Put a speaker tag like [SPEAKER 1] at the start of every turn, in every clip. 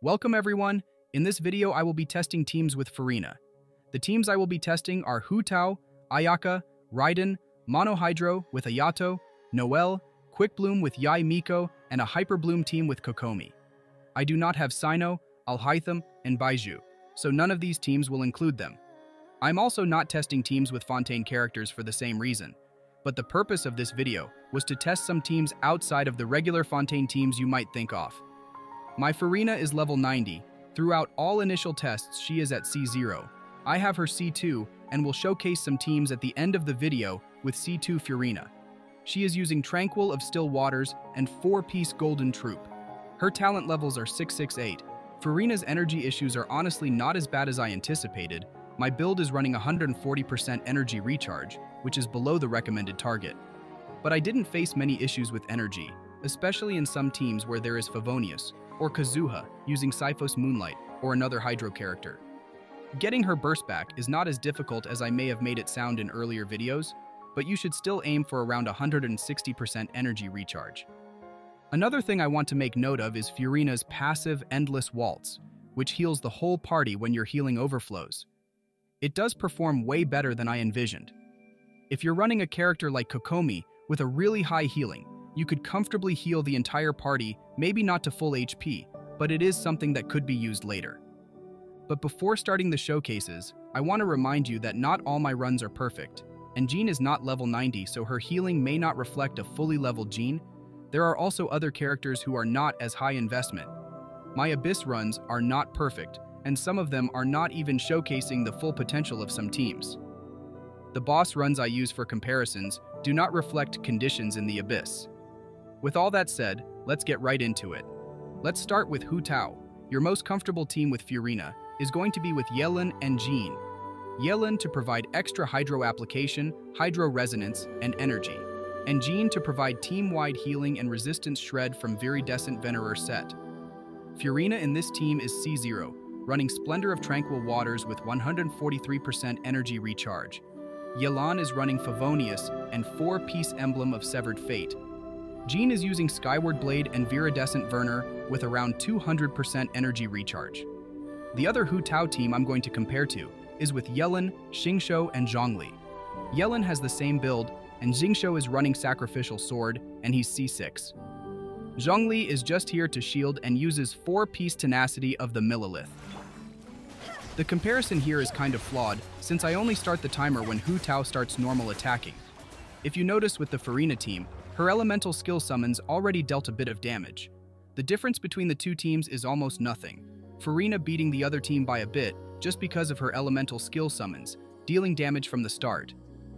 [SPEAKER 1] Welcome everyone! In this video I will be testing teams with Furina. The teams I will be testing are Hu Tao, Ayaka, Raiden, Mono Hydro with Ayato, Noelle, Quickbloom with Yae Miko, and a Hyperbloom team with Kokomi. I do not have Sino, Alhaitham, and Baiju, so none of these teams will include them. I'm also not testing teams with Fontaine characters for the same reason, but the purpose of this video was to test some teams outside of the regular Fontaine teams you might think of. My Furina is level 90. Throughout all initial tests, she is at C0. I have her C2 and will showcase some teams at the end of the video with C2 Furina. She is using Tranquil of Still Waters and 4-piece Golden Troop. Her talent levels are 668. Furina's energy issues are honestly not as bad as I anticipated. My build is running 140% energy recharge, which is below the recommended target. But I didn't face many issues with energy, especially in some teams where there is Favonius, or Kazuha using Sifos Moonlight or another Hydro character. Getting her burst back is not as difficult as I may have made it sound in earlier videos, but you should still aim for around 160% energy recharge. Another thing I want to make note of is Furina's passive Endless Waltz, which heals the whole party when your healing overflows. It does perform way better than I envisioned. If you're running a character like Kokomi with a really high healing, you could comfortably heal the entire party, maybe not to full HP, but it is something that could be used later. But before starting the showcases, I want to remind you that not all my runs are perfect, and Jean is not level 90, so her healing may not reflect a fully leveled Jean. There are also other characters who are not as high investment. My Abyss runs are not perfect, and some of them are not even showcasing the full potential of some teams. The boss runs I use for comparisons do not reflect conditions in the Abyss. With all that said, let's get right into it. Let's start with Hu Tao. Your most comfortable team with Furina is going to be with Yelin and Jean. Yelin to provide extra Hydro application, Hydro resonance, and energy, and Jean to provide team-wide healing and resistance shred from Viridescent Venerer set. Furina in this team is C0, running Splendor of Tranquil Waters with 143% energy recharge. Yelan is running Favonius and 4-piece Emblem of Severed Fate. Jean is using Skyward Blade and Viridescent Venerer with around 200% energy recharge. The other Hu Tao team I'm going to compare to is with Yelin, Xingqiu, and Zhongli. Yelin has the same build, and Xingqiu is running Sacrificial Sword, and he's C6. Zhongli is just here to shield and uses 4-piece Tenacity of the Millilith. The comparison here is kind of flawed, since I only start the timer when Hu Tao starts normal attacking. If you notice with the Furina team, her elemental skill summons already dealt a bit of damage. The difference between the two teams is almost nothing. Furina beating the other team by a bit just because of her elemental skill summons, dealing damage from the start.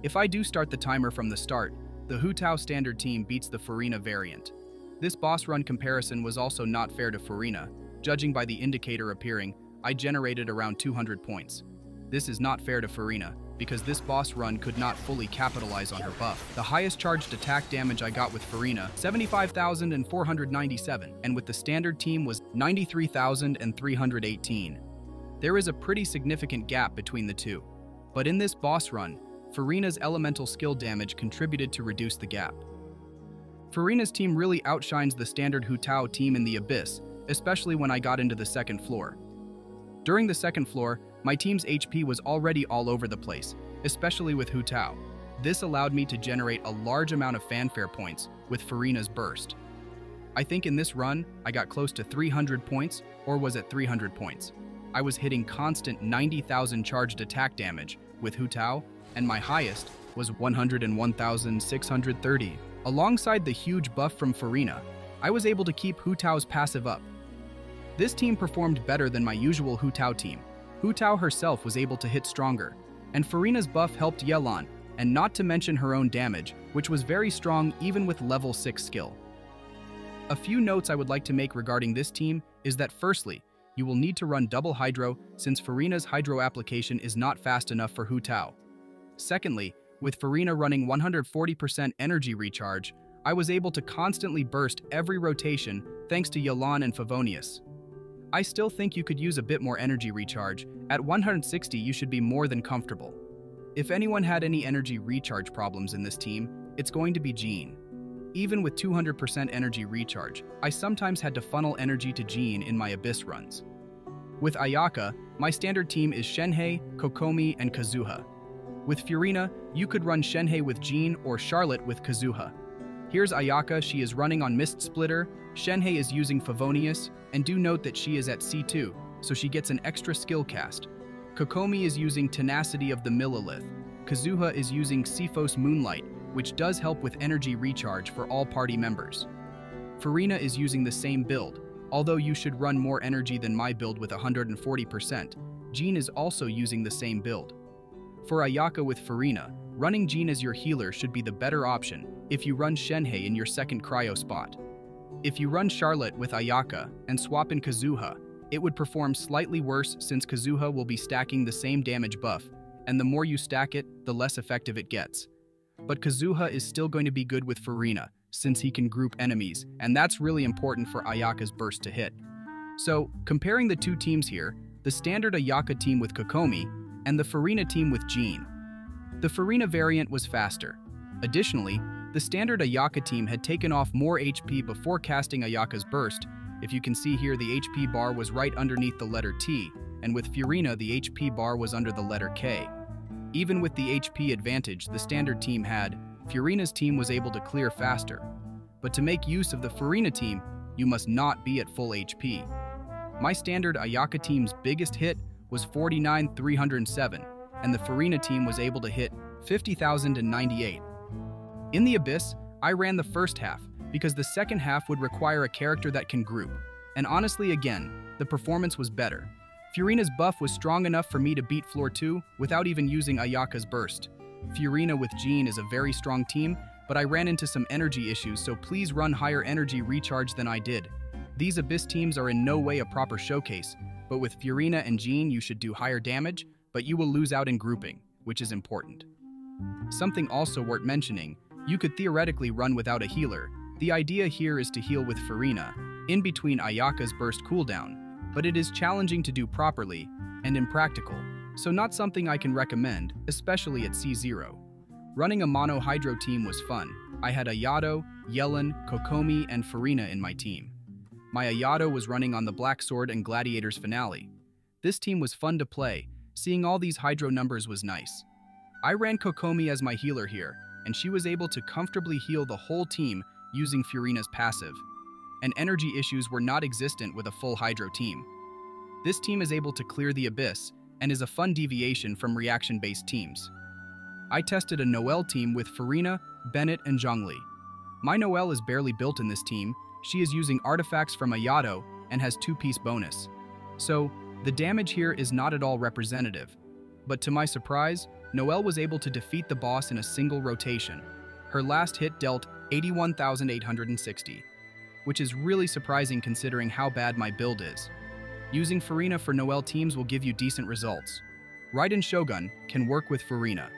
[SPEAKER 1] If I do start the timer from the start, the Hu Tao standard team beats the Furina variant. This boss run comparison was also not fair to Furina. Judging by the indicator appearing, I generated around 200 points. This is not fair to Furina, because this boss run could not fully capitalize on her buff. The highest charged attack damage I got with Furina, 75,497, and with the standard team was 93,318. There is a pretty significant gap between the two. But in this boss run, Furina's elemental skill damage contributed to reduce the gap. Furina's team really outshines the standard Hu Tao team in the Abyss, especially when I got into the second floor. During the second floor, my team's HP was already all over the place, especially with Hu Tao. This allowed me to generate a large amount of fanfare points with Furina's burst. I think in this run, I got close to 300 points, or was at 300 points. I was hitting constant 90,000 charged attack damage with Hu Tao, and my highest was 101,630. Alongside the huge buff from Furina, I was able to keep Hu Tao's passive up. This team performed better than my usual Hu Tao team. Hu Tao herself was able to hit stronger, and Furina's buff helped Yelan, and not to mention her own damage, which was very strong even with level 6 skill. A few notes I would like to make regarding this team is that firstly, you will need to run double Hydro since Furina's Hydro application is not fast enough for Hu Tao. Secondly, with Furina running 140% energy recharge, I was able to constantly burst every rotation thanks to Yelan and Favonius. I still think you could use a bit more energy recharge. At 160 you should be more than comfortable. If anyone had any energy recharge problems in this team, it's going to be Jean. Even with 200% energy recharge, I sometimes had to funnel energy to Jean in my Abyss runs. With Ayaka, my standard team is Shenhei, Kokomi, and Kazuha. With Furina, you could run Shenhei with Jean or Charlotte with Kazuha. Here's Ayaka, she is running on Mist Splitter, Shenhei is using Favonius, and do note that she is at C2, so she gets an extra skill cast. Kokomi is using Tenacity of the Millilith. Kazuha is using Cephos Moonlight, which does help with energy recharge for all party members. Furina is using the same build, although you should run more energy than my build with 140%. Jean is also using the same build. For Ayaka with Furina, running Jean as your healer should be the better option if you run Shenhei in your second cryo spot. If you run Charlotte with Ayaka and swap in Kazuha, it would perform slightly worse since Kazuha will be stacking the same damage buff, and the more you stack it, the less effective it gets. But Kazuha is still going to be good with Furina, since he can group enemies, and that's really important for Ayaka's burst to hit. So, comparing the two teams here, the standard Ayaka team with Kokomi, and the Furina team with Jean. The Furina variant was faster. Additionally, the standard Ayaka team had taken off more HP before casting Ayaka's burst. If you can see here, the HP bar was right underneath the letter T, and with Furina, the HP bar was under the letter K. Even with the HP advantage the standard team had, Furina's team was able to clear faster. But to make use of the Furina team, you must not be at full HP. My standard Ayaka team's biggest hit was 49,307, and the Furina team was able to hit 50,098. In the Abyss, I ran the first half, because the second half would require a character that can group, and honestly again, the performance was better. Furina's buff was strong enough for me to beat Floor 2 without even using Ayaka's burst. Furina with Jean is a very strong team, but I ran into some energy issues, so please run higher energy recharge than I did. These Abyss teams are in no way a proper showcase, but with Furina and Jean you should do higher damage, but you will lose out in grouping, which is important. Something also worth mentioning, you could theoretically run without a healer. The idea here is to heal with Furina, in between Ayaka's burst cooldown, but it is challenging to do properly and impractical, so not something I can recommend, especially at C0. Running a mono hydro team was fun. I had Ayato, Yellen, Kokomi, and Furina in my team. My Ayato was running on the Black Sword and Gladiators finale. This team was fun to play, seeing all these hydro numbers was nice. I ran Kokomi as my healer here, and she was able to comfortably heal the whole team using Furina's passive, and energy issues were not existent with a full hydro team. This team is able to clear the Abyss, and is a fun deviation from reaction-based teams. I tested a Noelle team with Furina, Bennett, and Zhongli. My Noelle is barely built in this team. She is using artifacts from Ayato and has 2-piece bonus. So, the damage here is not at all representative. But to my surprise, Noelle was able to defeat the boss in a single rotation. Her last hit dealt 81,860, which is really surprising considering how bad my build is. Using Furina for Noelle teams will give you decent results. Raiden Shogun can work with Furina.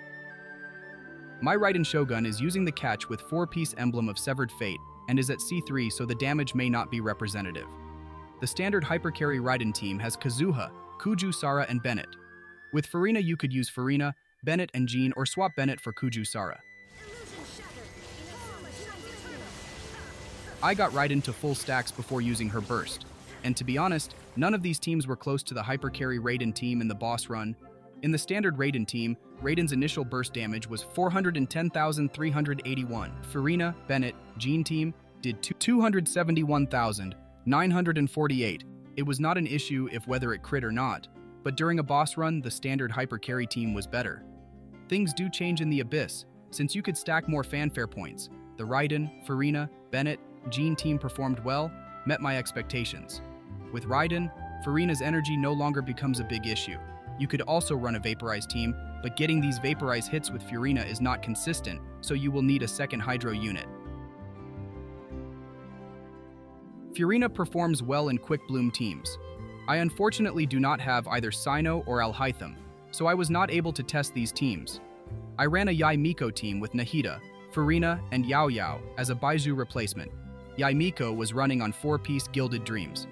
[SPEAKER 1] My Raiden Shogun is using the catch with 4-piece emblem of Severed Fate and is at C3, so the damage may not be representative. The standard hypercarry Raiden team has Kazuha, Kuju Sara, and Bennett. With Furina you could use Furina, Bennett, and Jean, or swap Bennett for Kuju Sara. I got Raiden to full stacks before using her burst, and to be honest, none of these teams were close to the hypercarry Raiden team in the boss run. In the standard Raiden team, Raiden's initial burst damage was 410,381. Furina, Bennett, Jean team did 271,948. It was not an issue if whether it crit or not, but during a boss run, the standard hypercarry team was better. Things do change in the Abyss, since you could stack more fanfare points. The Raiden, Furina, Bennett, Jean team performed well, met my expectations. With Raiden, Furina's energy no longer becomes a big issue. You could also run a Vaporize team, but getting these Vaporize hits with Furina is not consistent, so you will need a second Hydro unit. Furina performs well in Quickbloom teams. I unfortunately do not have either Sino or Alhytham, so I was not able to test these teams. I ran a Yae Miko team with Nahida, Furina, and Yao Yao as a Baizhu replacement. Yae Miko was running on 4-piece Gilded Dreams.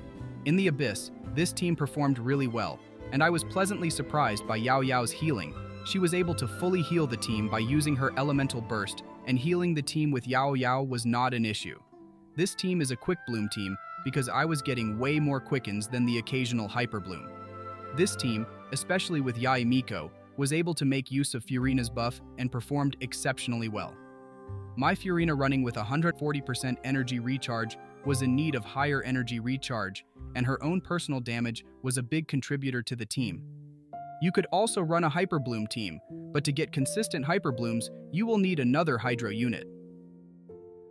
[SPEAKER 1] In the Abyss, this team performed really well, and I was pleasantly surprised by Yao Yao's healing. She was able to fully heal the team by using her elemental burst and healing the team with Yao Yao was not an issue. This team is a Quickbloom team because I was getting way more quickens than the occasional Hyperbloom. This team, especially with Yae Miko, was able to make use of Furina's buff and performed exceptionally well. My Furina running with 140% energy recharge was in need of higher energy recharge, and her own personal damage was a big contributor to the team. You could also run a Hyperbloom team, but to get consistent Hyperblooms, you will need another Hydro unit.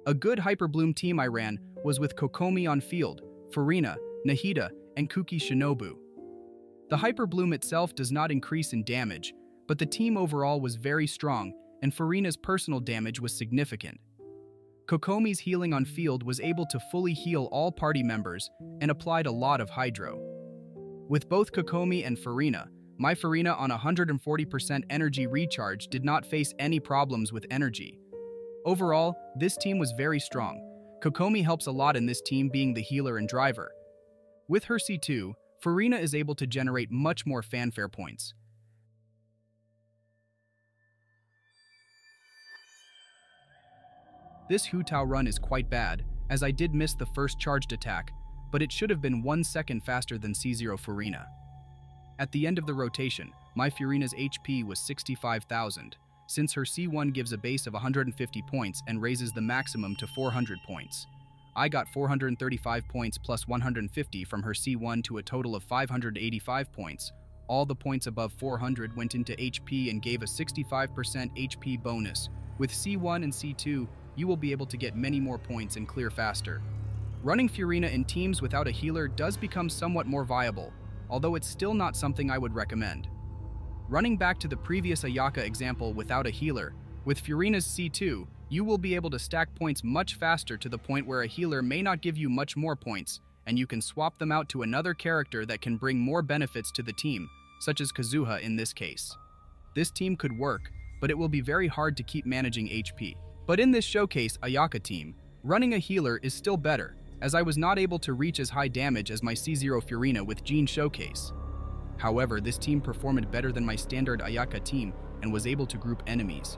[SPEAKER 1] A good Hyperbloom team I ran was with Kokomi on field, Furina, Nahida, and Kuki Shinobu. The Hyperbloom itself does not increase in damage, but the team overall was very strong, and Furina's personal damage was significant. Kokomi's healing on field was able to fully heal all party members and applied a lot of Hydro. With both Kokomi and Furina, my Furina on 140% energy recharge did not face any problems with energy. Overall, this team was very strong. Kokomi helps a lot in this team being the healer and driver. With her C2, Furina is able to generate much more fanfare points. This Hu Tao run is quite bad, as I did miss the first charged attack, but it should have been 1 second faster than C0 Furina. At the end of the rotation, my Furina's HP was 65,000, since her C1 gives a base of 150 points and raises the maximum to 400 points. I got 435 points plus 150 from her C1 to a total of 585 points. All the points above 400 went into HP and gave a 65% HP bonus. With C1 and C2, you will be able to get many more points and clear faster. Running Furina in teams without a healer does become somewhat more viable, although it's still not something I would recommend. Running back to the previous Ayaka example without a healer, with Furina's C2, you will be able to stack points much faster to the point where a healer may not give you much more points, and you can swap them out to another character that can bring more benefits to the team, such as Kazuha in this case. This team could work, but it will be very hard to keep managing HP. But in this showcase Ayaka Team, running a healer is still better, as I was not able to reach as high damage as my C0 Furina with Jean Showcase. However, this team performed better than my standard Ayaka team and was able to group enemies.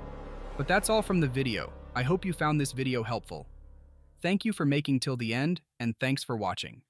[SPEAKER 1] But that's all from the video. I hope you found this video helpful. Thank you for making till the end, and thanks for watching.